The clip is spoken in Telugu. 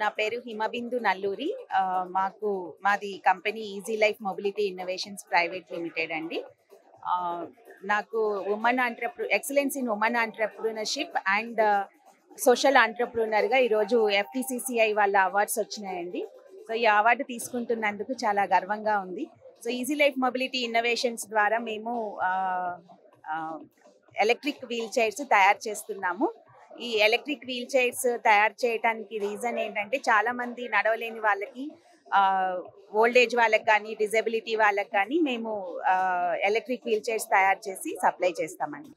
నా పేరు హిమబిందు నల్లూరి. మాది company easy life mobility innovations private limited అండి. నాకు excellence in women entrepreneurship and social ఆంటర్‌ప్రెన్యూర్‌గా ఈరోజు FTCCI వాళ్ళ అవార్డ్స్ వచ్చినాయండి. సో ఈ అవార్డు తీసుకుంటున్నందుకు చాలా గర్వంగా ఉంది. So easy life mobility innovations ద్వారా మేము ఎలక్ట్రిక్ వీల్ చైర్స్ తయారు చేస్తున్నాము. ఈ ఎలక్ట్రిక్ వీల్ చైర్స్ తయారు చేయడానికి రీజన్ ఏంటంటే, చాలా మంది నడవలేని వాళ్ళకి, ఓల్డేజ్ వాళ్ళకి కానీ, డిజబిలిటీ వాళ్ళకి కానీ మేము ఎలక్ట్రిక్ వీల్ చైర్స్ తయారు చేసి సప్లై చేస్తామండి.